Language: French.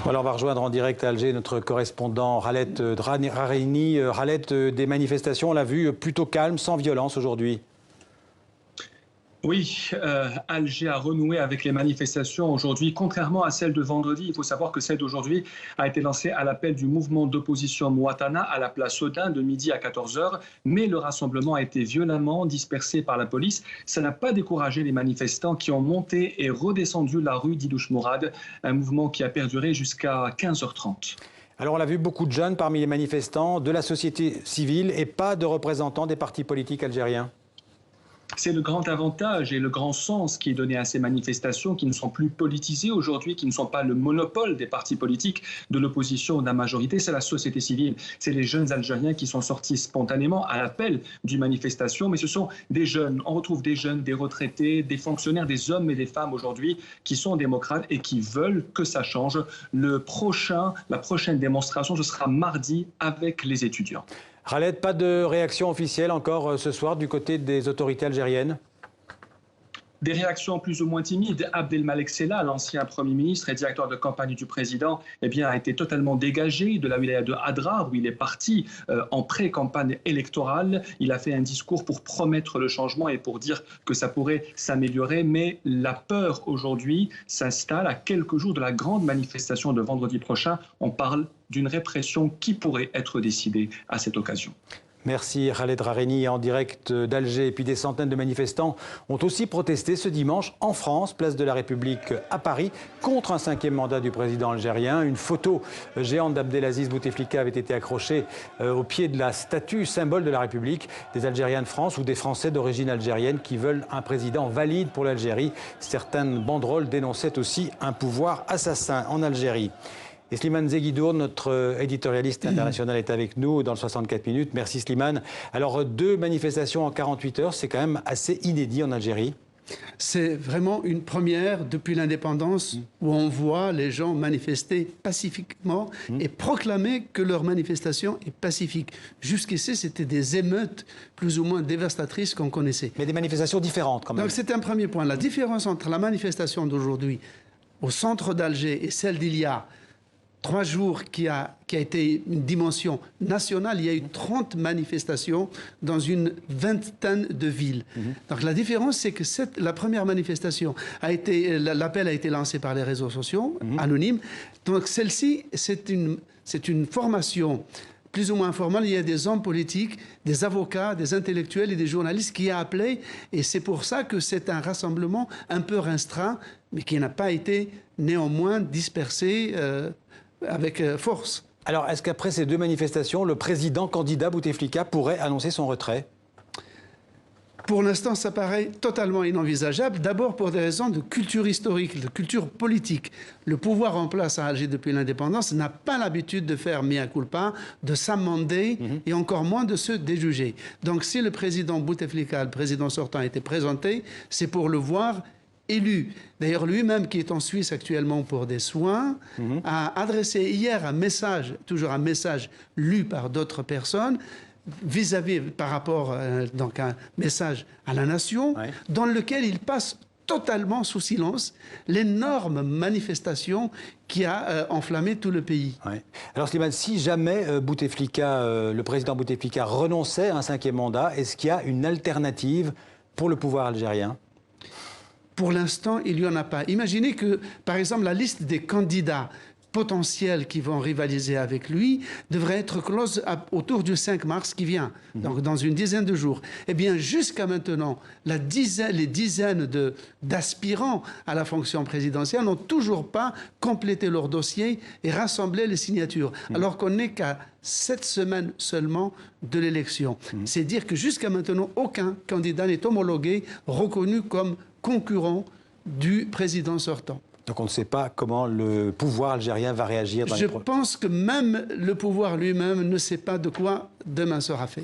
Voilà, on va rejoindre en direct à Alger notre correspondant Khaled Drareni. Khaled, des manifestations, on l'a vu, plutôt calmes, sans violence aujourd'hui. Oui, Alger a renoué avec les manifestations aujourd'hui. Contrairement à celle de vendredi, il faut savoir que celle d'aujourd'hui a été lancée à l'appel du mouvement d'opposition Mouatana à la place Odin de midi à 14 heures. Mais le rassemblement a été violemment dispersé par la police. Ça n'a pas découragé les manifestants qui ont monté et redescendu la rue d'Idouche Mourad, un mouvement qui a perduré jusqu'à 15h30. Alors on l'a vu, beaucoup de jeunes parmi les manifestants, de la société civile et pas de représentants des partis politiques algériens. C'est le grand avantage et le grand sens qui est donné à ces manifestations qui ne sont plus politisées aujourd'hui, qui ne sont pas le monopole des partis politiques, de l'opposition ou de la majorité. C'est la société civile, c'est les jeunes Algériens qui sont sortis spontanément à l'appel d'une manifestation. Mais ce sont des jeunes, on retrouve des jeunes, des retraités, des fonctionnaires, des hommes et des femmes aujourd'hui qui sont démocrates et qui veulent que ça change. La prochaine démonstration, ce sera mardi avec les étudiants. Khaled, pas de réaction officielle encore ce soir du côté des autorités algériennes? Des réactions plus ou moins timides. Abdelmalek Sela, l'ancien Premier ministre et directeur de campagne du président, a été totalement dégagé de la wilaya de Hadrar, où il est parti en pré-campagne électorale. Il a fait un discours pour promettre le changement et pour dire que ça pourrait s'améliorer. Mais la peur aujourd'hui s'installe à quelques jours de la grande manifestation de vendredi prochain. On parle d'une répression qui pourrait être décidée à cette occasion. Merci Khaled Drareni en direct d'Alger. Et puis des centaines de manifestants ont aussi protesté ce dimanche en France, place de la République à Paris, contre un 5e mandat du président algérien. Une photo géante d'Abdelaziz Bouteflika avait été accrochée au pied de la statue, symbole de la République, des Algériens de France ou des Français d'origine algérienne qui veulent un président valide pour l'Algérie. Certaines banderoles dénonçaient aussi un pouvoir assassin en Algérie. Et Slimane Zeguidour, notre éditorialiste international, est avec nous dans le 64 minutes. Merci Slimane. Alors, 2 manifestations en 48 heures, c'est quand même assez inédit en Algérie. C'est vraiment une première depuis l'indépendance où on voit les gens manifester pacifiquement et proclamer que leur manifestation est pacifique. Jusqu'ici, c'était des émeutes plus ou moins dévastatrices qu'on connaissait. Mais des manifestations différentes quand même. Donc c'est un premier point. La différence entre la manifestation d'aujourd'hui au centre d'Alger et celle d'il y a 3 jours qui a été une dimension nationale, il y a eu 30 manifestations dans une vingtaine de villes. Donc la différence, c'est que la première manifestation l'appel a été lancé par les réseaux sociaux, anonymes. Donc celle-ci, c'est une formation plus ou moins informelle. Il y a des hommes politiques, des avocats, des intellectuels et des journalistes qui ont appelé. Et c'est pour ça que c'est un rassemblement un peu restreint, mais qui n'a pas été néanmoins dispersé avec force. Alors, est-ce qu'après ces 2 manifestations, le président candidat Bouteflika pourrait annoncer son retrait? Pour l'instant, ça paraît totalement inenvisageable. D'abord pour des raisons de culture historique, de culture politique. Le pouvoir en place à Alger depuis l'indépendance n'a pas l'habitude de faire mea culpa, de s'amender et encore moins de se déjuger. Donc si le président Bouteflika, le président sortant, était présenté, c'est pour le voir élu. D'ailleurs, lui-même, qui est en Suisse actuellement pour des soins, a adressé hier un message, toujours un message lu par d'autres personnes, par rapport, donc un message à la nation, dans lequel il passe totalement sous silence l'énorme manifestation qui a enflammé tout le pays. Alors Slimane, si jamais le président Bouteflika renonçait à un 5e mandat, est-ce qu'il y a une alternative pour le pouvoir algérien? Pour l'instant, il n'y en a pas. Imaginez que, par exemple, la liste des candidats potentiels qui vont rivaliser avec lui devrait être close autour du 5 mars qui vient, donc dans une dizaine de jours. Eh bien, jusqu'à maintenant, les dizaines d'aspirants à la fonction présidentielle n'ont toujours pas complété leur dossier et rassemblé les signatures, alors qu'on n'est qu'à 7 semaines seulement de l'élection. C'est dire que jusqu'à maintenant, aucun candidat n'est homologué, reconnu comme concurrent du président sortant. Donc on ne sait pas comment le pouvoir algérien va réagir dans les Je pense que même le pouvoir lui-même ne sait pas de quoi demain sera fait.